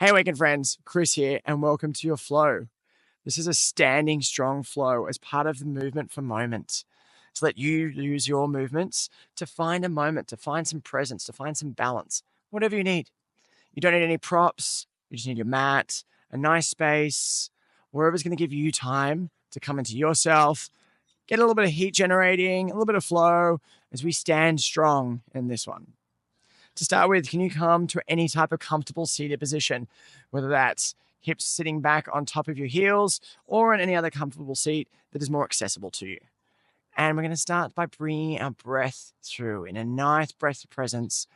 Hey, Awaken friends, Chris here, and welcome to your flow. This is a standing strong flow as part of the movement for moments. To let you use your movements to find a moment, to find some presence, to find some balance, whatever you need. You don't need any props. You just need your mat, a nice space, wherever's going to give you time to come into yourself, get a little bit of heat generating, a little bit of flow as we stand strong in this one. To start with, can you come to any type of comfortable seated position, whether that's hips sitting back on top of your heels or in any other comfortable seat that is more accessible to you. And we're going to start by bringing our breath through in a nice breath of presence.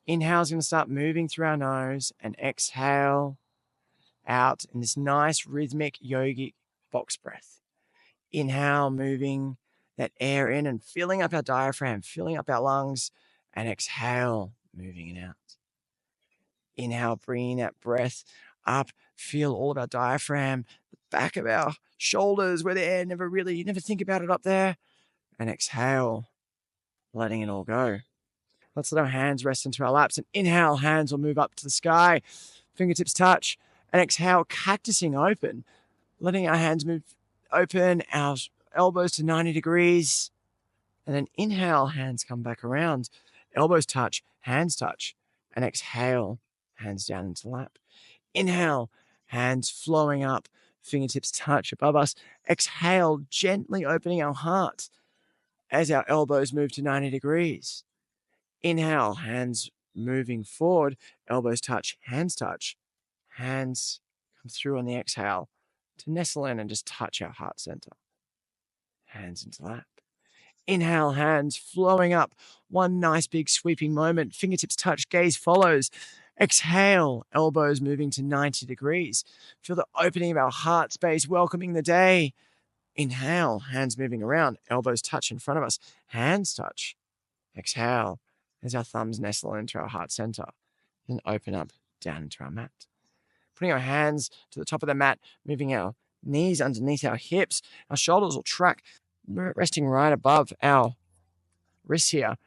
Inhale is going to start moving through our nose, and exhale out in this nice rhythmic yogic box breath. Inhale, moving that air in and filling up our diaphragm, filling up our lungs, and exhale, moving it out. Inhale, bringing that breath up. Feel all of our diaphragm, the back of our shoulders where the air you never think about it up there. And exhale, letting it all go. Let's let our hands rest into our laps. And inhale, hands will move up to the sky. Fingertips touch. And exhale, cactusing open. Letting our hands move open, our elbows to 90 degrees. And then inhale, hands come back around. Elbows touch, hands touch. And exhale, hands down into the lap. Inhale, hands flowing up, fingertips touch above us. Exhale, gently opening our heart as our elbows move to 90 degrees. Inhale, hands moving forward, elbows touch, hands touch. Hands come through on the exhale to nestle in and just touch our heart center. Hands into lap. Inhale, hands flowing up. One nice big sweeping moment. Fingertips touch, gaze follows. Exhale, elbows moving to 90 degrees. Feel the opening of our heart space, welcoming the day. Inhale, hands moving around. Elbows touch in front of us. Hands touch. Exhale, as our thumbs nestle into our heart center. Then open up down into our mat. Putting our hands to the top of the mat, moving our knees underneath our hips. Our shoulders will track, resting right above our wrists here.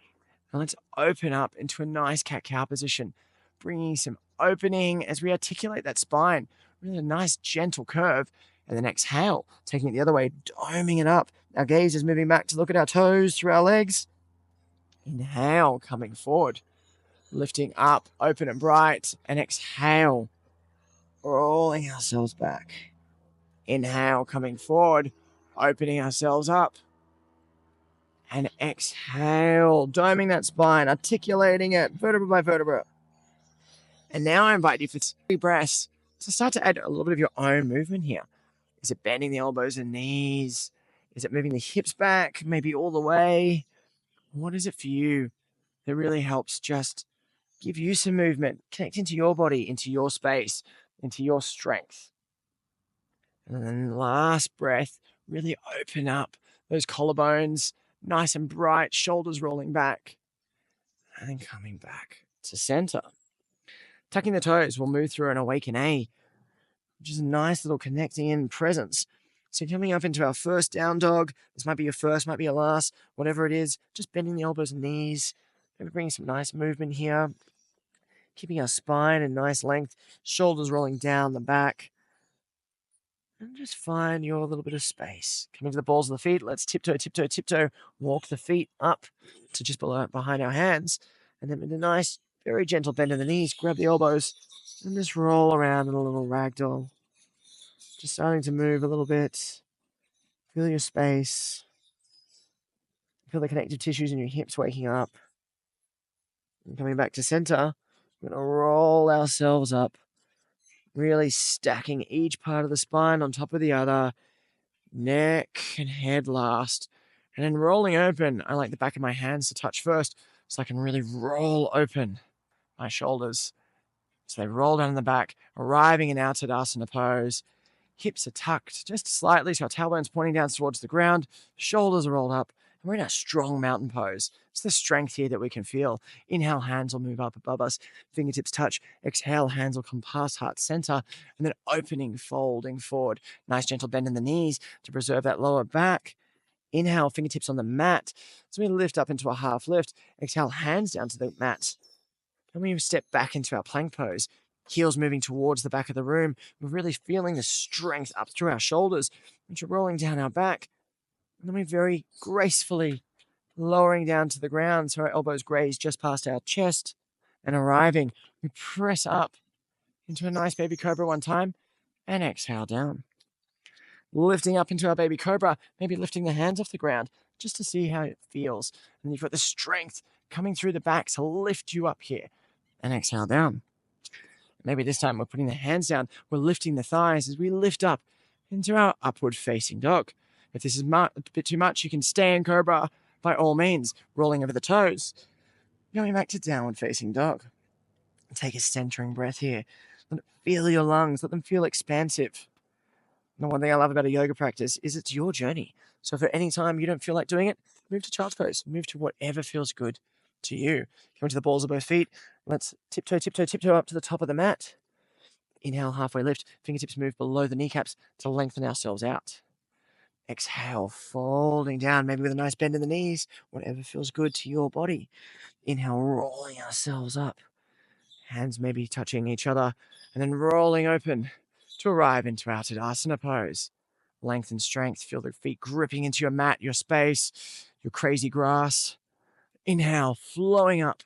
And let's open up into a nice cat-cow position, bringing some opening as we articulate that spine. Really a nice gentle curve. And then exhale, taking it the other way, doming it up. Our gaze is moving back to look at our toes through our legs. Inhale, coming forward, lifting up, open and bright. And exhale, rolling ourselves back. Inhale, coming forward, opening ourselves up. And exhale, doming that spine, articulating it, vertebra by vertebra. And now I invite you for 3 breaths to start to add a little bit of your own movement here. Is it bending the elbows and knees? Is it moving the hips back, maybe all the way? What is it for you that really helps just give you some movement, connect into your body, into your space, into your strength? And then last breath, really open up those collarbones, nice and bright, shoulders rolling back, and then coming back to center. Tucking the toes, we'll move through an Awaken A, which is a nice little connecting in presence. So coming up into our first down dog, this might be your first, might be your last, whatever it is, just bending the elbows and knees, maybe bringing some nice movement here, keeping our spine in nice length, shoulders rolling down the back, and just find your little bit of space. Coming to the balls of the feet, let's tiptoe, tiptoe, tiptoe, walk the feet up to just below, behind our hands, and then with a nice, very gentle bend in the knees, grab the elbows, and just roll around in a little ragdoll. Just starting to move a little bit. Feel your space. Feel the connective tissues in your hips waking up. And coming back to center, we're going to roll ourselves up, really stacking each part of the spine on top of the other, neck and head last. And then rolling open, I like the back of my hands to touch first so I can really roll open my shoulders. So they roll down in the back, arriving in our Tadasana pose. Hips are tucked just slightly, so our tailbone's pointing down towards the ground. Shoulders are rolled up, and we're in a strong mountain pose. It's the strength here that we can feel. Inhale, hands will move up above us. Fingertips touch. Exhale, hands will come past heart center, and then opening, folding forward. Nice gentle bend in the knees to preserve that lower back. Inhale, fingertips on the mat. So we lift up into a half lift. Exhale, hands down to the mat. And we step back into our plank pose. Heels moving towards the back of the room. We're really feeling the strength up through our shoulders, which are rolling down our back. And then we very gracefully lowering down to the ground so our elbows graze just past our chest. And arriving, we press up into a nice baby cobra one time and exhale down. Lifting up into our baby cobra, maybe lifting the hands off the ground just to see how it feels. And you've got the strength coming through the back to lift you up here and exhale down. Maybe this time we're putting the hands down, we're lifting the thighs as we lift up into our upward facing dog. If this is a bit too much, you can stay in cobra by all means, rolling over the toes. Going back to downward facing dog. Take a centering breath here. Let it feel your lungs, let them feel expansive. And the one thing I love about a yoga practice is it's your journey. So if at any time you don't feel like doing it, move to child's pose. Move to whatever feels good to you. Come to the balls of both feet. Let's tiptoe, tiptoe, tiptoe up to the top of the mat. Inhale, halfway lift. Fingertips move below the kneecaps to lengthen ourselves out. Exhale, folding down, maybe with a nice bend in the knees, whatever feels good to your body. Inhale, rolling ourselves up. Hands maybe touching each other, and then rolling open to arrive into our Tadasana pose. Length and strength, feel the feet gripping into your mat, your space, your crazy grass. Inhale, flowing up,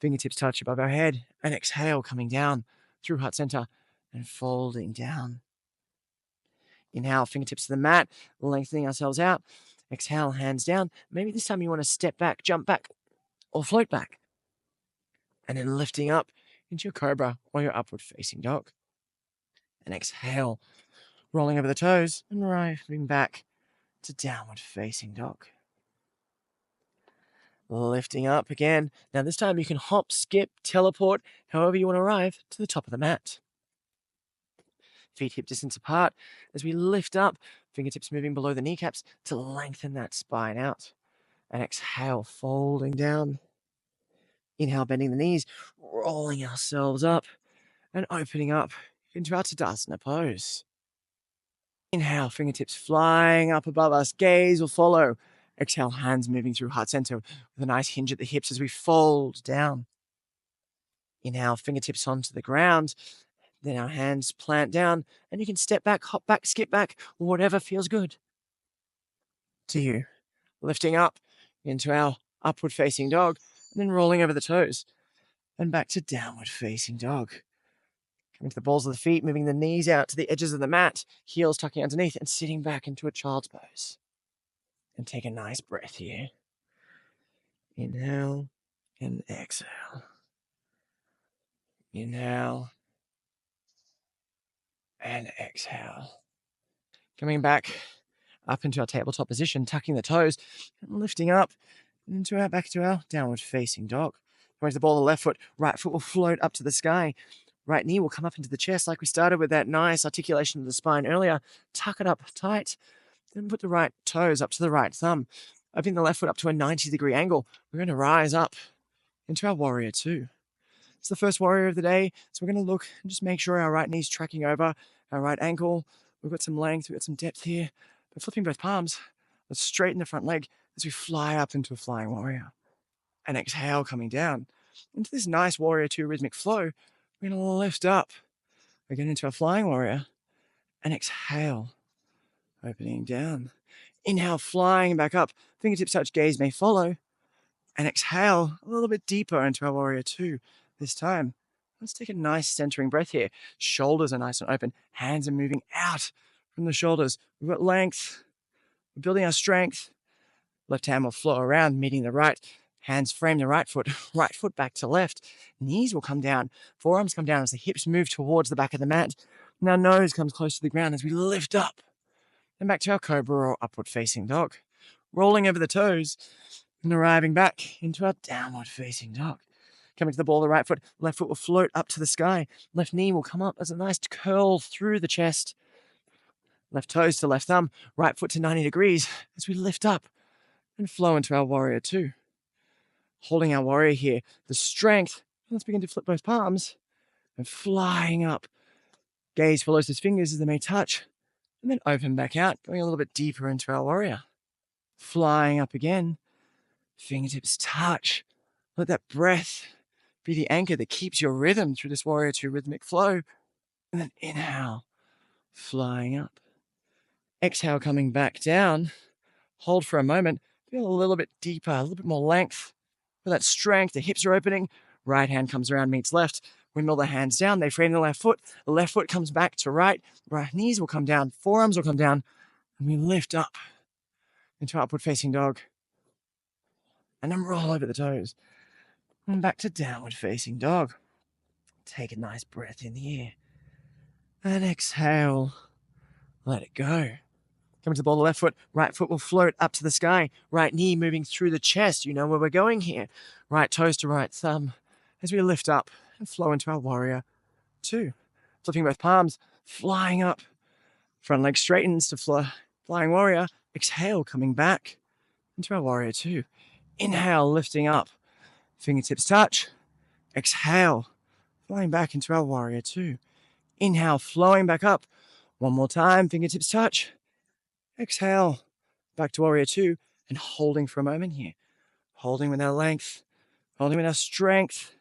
fingertips touch above our head, and exhale, coming down through heart center and folding down. Inhale, fingertips to the mat, lengthening ourselves out. Exhale, hands down. Maybe this time you want to step back, jump back, or float back. And then lifting up into your cobra or your upward facing dog. And exhale, rolling over the toes and arriving back to downward facing dog. Lifting up again. Now this time you can hop, skip, teleport, however you want to arrive to the top of the mat. Feet hip distance apart as we lift up, fingertips moving below the kneecaps to lengthen that spine out. And exhale, folding down. Inhale, bending the knees, rolling ourselves up and opening up into our Tadasana pose. Inhale, fingertips flying up above us, gaze will follow. Exhale, hands moving through heart center with a nice hinge at the hips as we fold down. Inhale, fingertips onto the ground. Then our hands plant down and you can step back, hop back, skip back, whatever feels good to you. Lifting up into our upward facing dog and then rolling over the toes and back to downward facing dog. Coming to the balls of the feet, moving the knees out to the edges of the mat, heels tucking underneath and sitting back into a child's pose. And take a nice breath here. Inhale and exhale. Inhale and exhale. Coming back up into our tabletop position, tucking the toes and lifting up into our back to our downward facing dog. Going to the ball of the left foot, right foot will float up to the sky. Right knee will come up into the chest like we started with that nice articulation of the spine earlier. Tuck it up tight. Then put the right toes up to the right thumb. Opening the left foot up to a 90-degree angle. We're going to rise up into our Warrior II. It's the first warrior of the day, so we're going to look and just make sure our right knee's tracking over our right ankle. We've got some length, we've got some depth here. But flipping both palms, let's straighten the front leg as we fly up into a flying warrior. And exhale, coming down into this nice Warrior II rhythmic flow. We're going to lift up again into a flying warrior and exhale, opening down. Inhale, flying back up. Fingertips touch, gaze may follow. And exhale a little bit deeper into our Warrior II. This time, let's take a nice centering breath here. Shoulders are nice and open. Hands are moving out from the shoulders. We've got length. We're building our strength. Left hand will flow around, meeting the right. Hands frame the right foot back to left. Knees will come down. Forearms come down as the hips move towards the back of the mat. And our nose comes close to the ground as we lift up. And back to our cobra or upward facing dog. Rolling over the toes and arriving back into our downward facing dog. Coming to the ball of the right foot, left foot will float up to the sky. Left knee will come up as a nice curl through the chest. Left toes to left thumb, right foot to 90 degrees as we lift up and flow into our Warrior II. Holding our warrior here, the strength. Let's begin to flip both palms and flying up. Gaze follows his fingers as they may touch, and then open back out, going a little bit deeper into our warrior. Flying up again, fingertips touch. Let that breath Be the anchor that keeps your rhythm through this Warrior II rhythmic flow. And then inhale, flying up. Exhale, coming back down. Hold for a moment. Feel a little bit deeper, a little bit more length. Feel that strength. The hips are opening. Right hand comes around, meets left. Windmill the hands down. They frame the left foot. The left foot comes back to right. Right knees will come down. Forearms will come down. And we lift up into upward facing dog. And then roll over the toes. And back to downward facing dog. Take a nice breath in the air. And exhale. Let it go. Coming to the ball, the left foot. Right foot will float up to the sky. Right knee moving through the chest. You know where we're going here. Right toes to right thumb. As we lift up and flow into our Warrior II. Flipping both palms. Flying up. Front leg straightens to flying warrior. Exhale, coming back into our Warrior II. Inhale, lifting up. Fingertips touch. Exhale, flying back into our Warrior II. Inhale, flowing back up. One more time, fingertips touch. Exhale, back to Warrior II. And holding for a moment here. Holding with our length. Holding with our strength.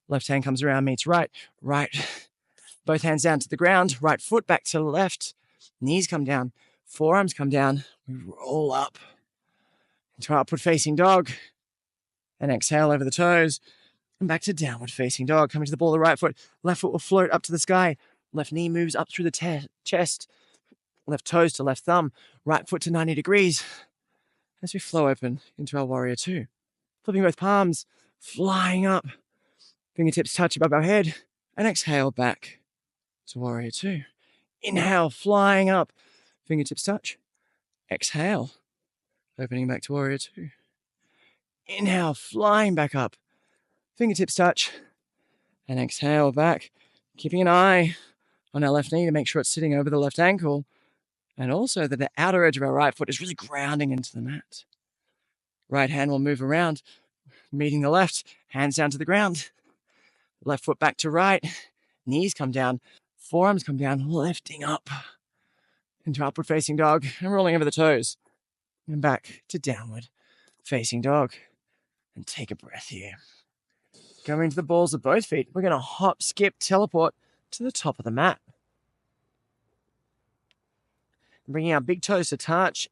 Left hand comes around, meets right. Right. Both hands down to the ground. Right foot back to the left. Knees come down. Forearms come down. We roll up into our upward facing dog. And exhale over the toes. And back to downward facing dog. Coming to the ball of the right foot. Left foot will float up to the sky. Left knee moves up through the chest. Left toes to left thumb. Right foot to 90 degrees. As we flow open into our Warrior II. Flipping both palms. Flying up. Fingertips touch above our head. And exhale back to Warrior II. Inhale, flying up. Fingertips touch. Exhale. Opening back to Warrior II. Inhale, flying back up. Fingertips touch. And exhale back. Keeping an eye on our left knee to make sure it's sitting over the left ankle. And also that the outer edge of our right foot is really grounding into the mat. Right hand will move around, meeting the left. Hands down to the ground. Left foot back to right. Knees come down. Forearms come down, lifting up into upward facing dog and rolling over the toes. And back to downward facing dog. And take a breath here. Going to the balls of both feet, we're going to hop, skip, teleport to the top of the mat. Bringing our big toes to touch,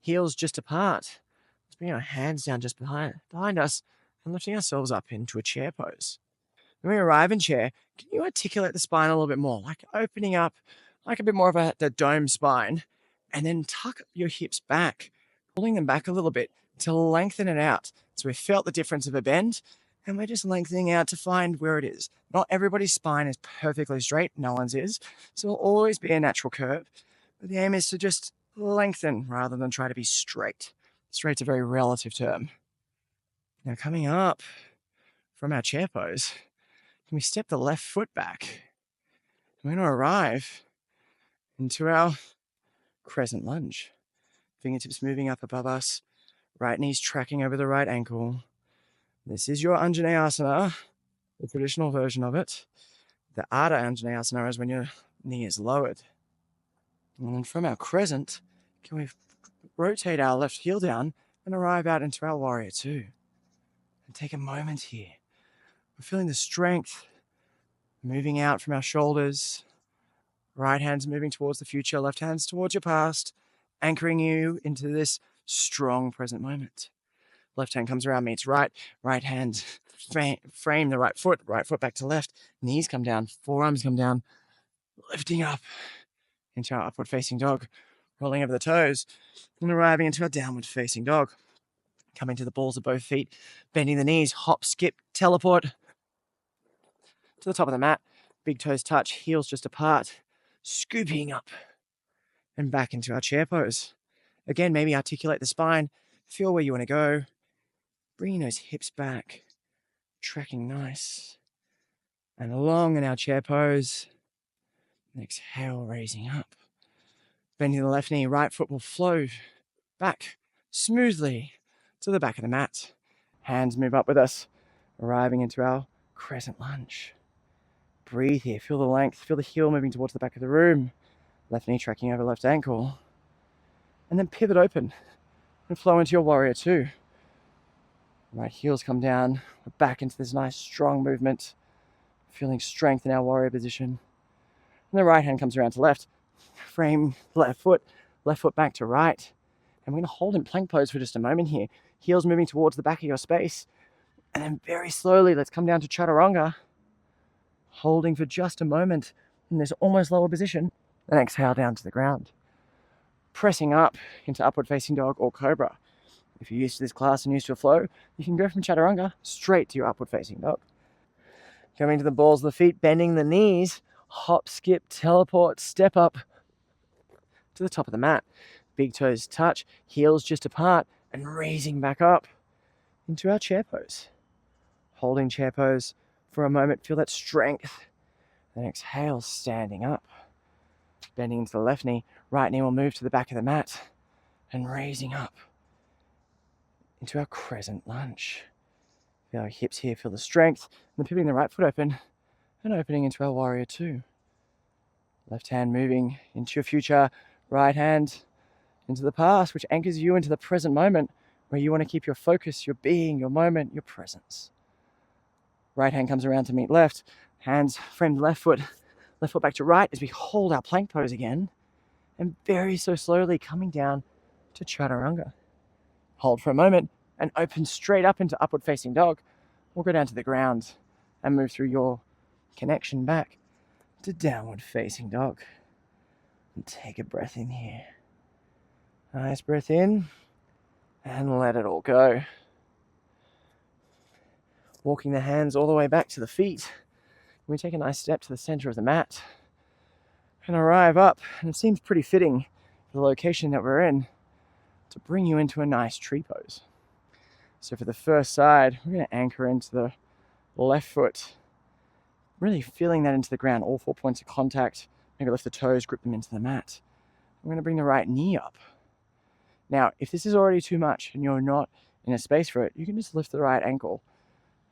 heels just apart. Let's bring our hands down just behind us and lifting ourselves up into a chair pose. When we arrive in chair, can you articulate the spine a little bit more? Like opening up, like a bit more of the dome spine, and then tuck your hips back, pulling them back a little bit to lengthen it out. So we felt the difference of a bend, and we're just lengthening out to find where it is. Not everybody's spine is perfectly straight. No one's is. So it'll always be a natural curve. But the aim is to just lengthen rather than try to be straight. Straight's a very relative term. Now coming up from our chair pose, can we step the left foot back? We're going to arrive into our crescent lunge. Fingertips moving up above us. Right knee's tracking over the right ankle. This is your Anjaneyasana, the traditional version of it. The Ardha Anjaneyasana is when your knee is lowered. And then from our crescent, can we rotate our left heel down and arrive out into our Warrior II? And take a moment here. We're feeling the strength moving out from our shoulders. Right hand's moving towards the future, left hand's towards your past, anchoring you into this strong present moment. Left hand comes around, meets right. Right hand frame the right foot back to left. Knees come down, forearms come down, lifting up into our upward facing dog, rolling over the toes, and arriving into our downward facing dog. Coming to the balls of both feet, bending the knees, hop, skip, teleport to the top of the mat. Big toes touch, heels just apart, scooping up and back into our chair pose. Again, maybe articulate the spine, feel where you want to go, bringing those hips back, tracking nice and long in our chair pose. And exhale, raising up. Bending the left knee, right foot will flow back smoothly to the back of the mat. Hands move up with us, arriving into our crescent lunge. Breathe here, feel the length, feel the heel moving towards the back of the room. Left knee tracking over left ankle. And then pivot open and flow into your Warrior II. Right heels come down. We're back into this nice strong movement. Feeling strength in our warrior position. And the right hand comes around to left. Frame left foot back to right. And we're going to hold in plank pose for just a moment here. Heels moving towards the back of your space. And then very slowly, let's come down to Chaturanga. Holding for just a moment in this almost lower position. Then exhale down to the ground. Pressing up into upward facing dog or cobra. If you're used to this class and used to a flow, you can go from Chaturanga straight to your upward facing dog. Coming to the balls of the feet, bending the knees. Hop, skip, teleport, step up to the top of the mat. Big toes touch, heels just apart, and raising back up into our chair pose. Holding chair pose for a moment, feel that strength. Then exhale, standing up. Bending into the left knee, right knee will move to the back of the mat, and raising up into our crescent lunge. Feel our hips here, feel the strength, and then pivoting the right foot open, and opening into our warrior two. Left hand moving into your future, right hand into the past, which anchors you into the present moment where you want to keep your focus, your being, your moment, your presence. Right hand comes around to meet left, hands framed left foot back to right as we hold our plank pose again, and very so slowly coming down to Chaturanga. Hold for a moment and open straight up into upward facing dog. We'll go down to the ground and move through your connection back to downward facing dog. And take a breath in here. Nice breath in and let it all go. Walking the hands all the way back to the feet. We take a nice step to the center of the mat and arrive up. And it seems pretty fitting for the location that we're in to bring you into a nice tree pose. So for the first side, we're going to anchor into the left foot, really feeling that into the ground, all 4 points of contact. Maybe lift the toes, grip them into the mat. We're going to bring the right knee up. Now, if this is already too much and you're not in a space for it, you can just lift the right ankle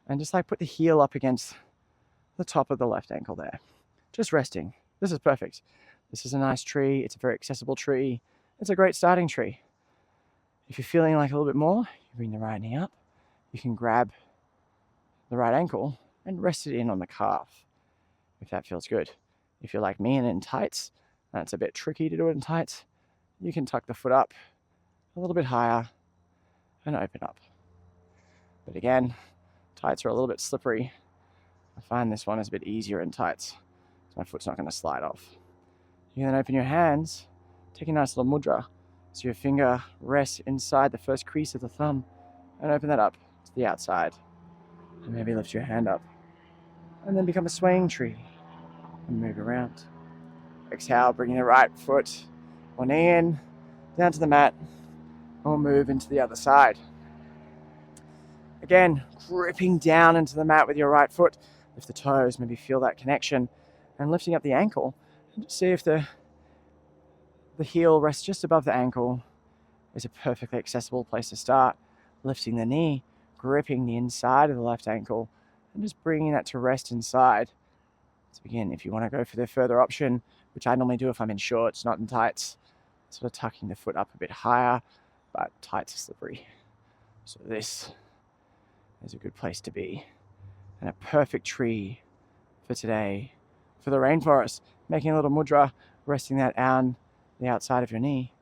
and just like put the heel up against the top of the left ankle there. Just resting. This is perfect. This is a nice tree. It's a very accessible tree. It's a great starting tree. If you're feeling like a little bit more, you bring the right knee up. You can grab the right ankle and rest it in on the calf, if that feels good. If you're like me and in tights, that's a bit tricky to do it in tights, you can tuck the foot up a little bit higher and open up. But again, tights are a little bit slippery. I find this one is a bit easier in tights, so my foot's not going to slide off. You can then open your hands, take a nice little mudra, so your finger rests inside the first crease of the thumb, and open that up to the outside. And maybe lift your hand up, and then become a swaying tree, and move around. Exhale, bringing the right foot or knee in, down to the mat, and we'll move into the other side. Again, gripping down into the mat with your right foot. Lift the toes, maybe feel that connection, and lifting up the ankle. And just see if the heel rests just above the ankle is a perfectly accessible place to start. Lifting the knee, gripping the inside of the left ankle, and just bringing that to rest inside. So again, if you want to go for the further option, which I normally do if I'm in shorts, not in tights, sort of tucking the foot up a bit higher, but tights are slippery. So this is a good place to be. And a perfect tree for today, for the rainforest, making a little mudra, resting that on the outside of your knee,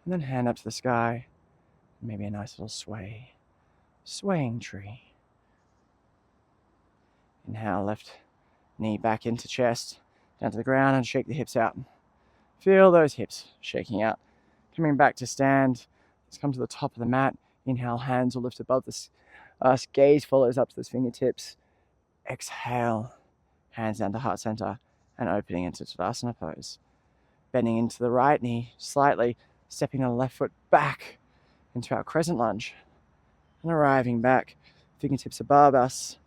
and then hand up to the sky, maybe a nice little swaying tree. Inhale, left knee back into chest, down to the ground, and shake the hips out. Feel those hips shaking out. Coming back to stand, let's come to the top of the mat. Inhale, hands will lift above this. Gaze follows up to the fingertips. Exhale, hands down to heart center, and opening into Tadasana pose. Bending into the right knee slightly, stepping the left foot back into our crescent lunge, and arriving back, fingertips above us,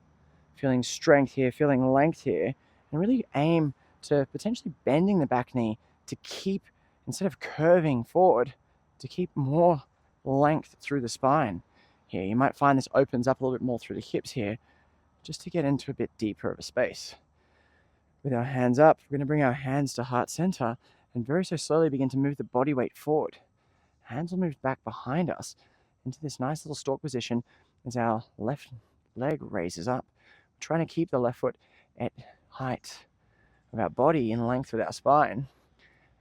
feeling strength here, feeling length here, and really aim to potentially bending the back knee to keep, instead of curving forward, to keep more length through the spine here. You might find this opens up a little bit more through the hips here, just to get into a bit deeper of a space. With our hands up, we're going to bring our hands to heart center and very so slowly begin to move the body weight forward. Hands will move back behind us into this nice little stalk position as our left leg raises up. We're trying to keep the left foot at height of our body in length with our spine.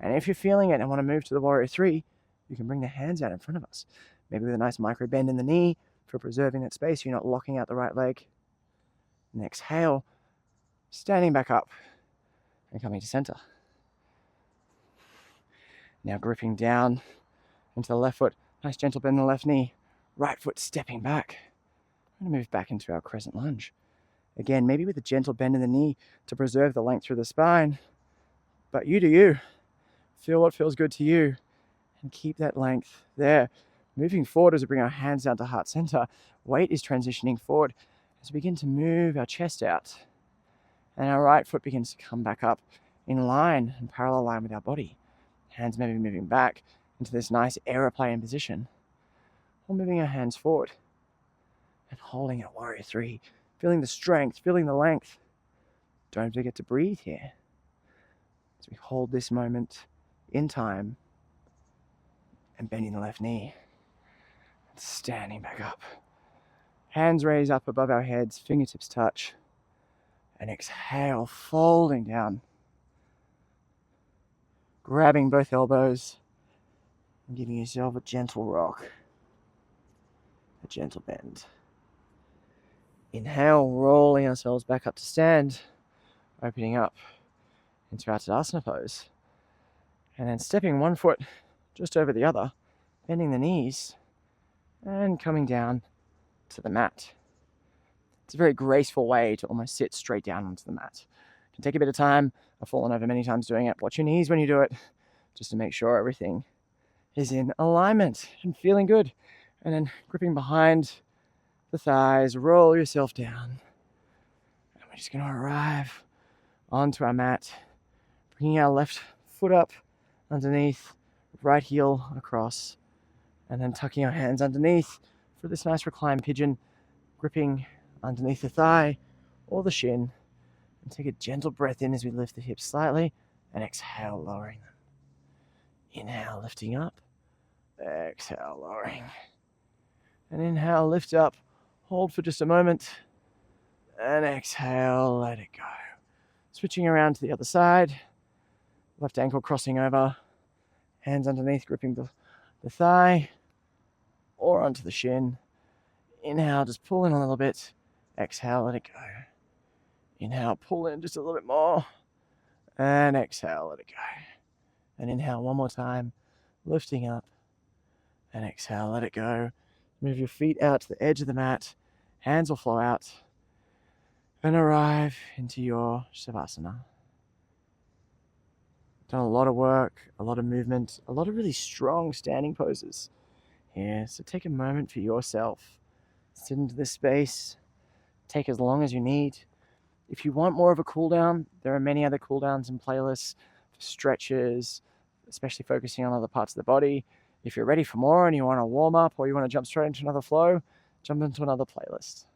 And if you're feeling it and want to move to the Warrior 3, you can bring the hands out in front of us. Maybe with a nice micro bend in the knee for preserving that space. You're not locking out the right leg. And exhale, standing back up and coming to center. Now gripping down into the left foot. Nice gentle bend in the left knee. Right foot stepping back. We're going to move back into our crescent lunge. Again, maybe with a gentle bend in the knee to preserve the length through the spine. But you do you. Feel what feels good to you. And keep that length there. Moving forward as we bring our hands down to heart center. Weight is transitioning forward as we begin to move our chest out. And our right foot begins to come back up in line and parallel line with our body. Hands maybe moving back into this nice aeroplane position. Or moving our hands forward and holding at Warrior 3. Feeling the strength, feeling the length. Don't forget to breathe here. As we hold this moment in time and bending the left knee. And standing back up. Hands raised up above our heads, fingertips touch. And exhale, folding down. Grabbing both elbows and giving yourself a gentle rock. A gentle bend. Inhale, rolling ourselves back up to stand, opening up into our Tadasana pose. And then stepping one foot just over the other, bending the knees, and coming down to the mat. It's a very graceful way to almost sit straight down onto the mat. It can take a bit of time. I've fallen over many times doing it. Watch your knees when you do it, just to make sure everything is in alignment and feeling good. And then gripping behind the thighs, roll yourself down. And we're just going to arrive onto our mat, bringing our left foot up underneath, right heel across, and then tucking our hands underneath for this nice reclined pigeon, gripping underneath the thigh or the shin. And take a gentle breath in as we lift the hips slightly, and exhale, lowering them. Inhale, lifting up. Exhale, lowering. And inhale, lift up. Hold for just a moment. And exhale, let it go. Switching around to the other side. Left ankle crossing over. Hands underneath, gripping the thigh or onto the shin. Inhale, just pull in a little bit. Exhale, let it go. Inhale, pull in just a little bit more. And exhale, let it go. And inhale one more time, lifting up. And exhale, let it go. Move your feet out to the edge of the mat. Hands will flow out. And arrive into your Shavasana. Done a lot of work, a lot of movement, a lot of really strong standing poses here. So take a moment for yourself. Sit into this space. Take as long as you need. If you want more of a cool down, there are many other cool downs and playlists for stretches, especially focusing on other parts of the body. If you're ready for more and you want to warm up or you want to jump straight into another flow, jump into another playlist.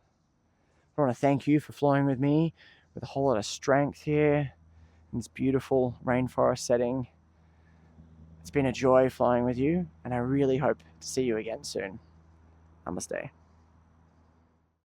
I want to thank you for flowing with me with a whole lot of strength here in this beautiful rainforest setting. It's been a joy flowing with you, and I really hope to see you again soon. Namaste.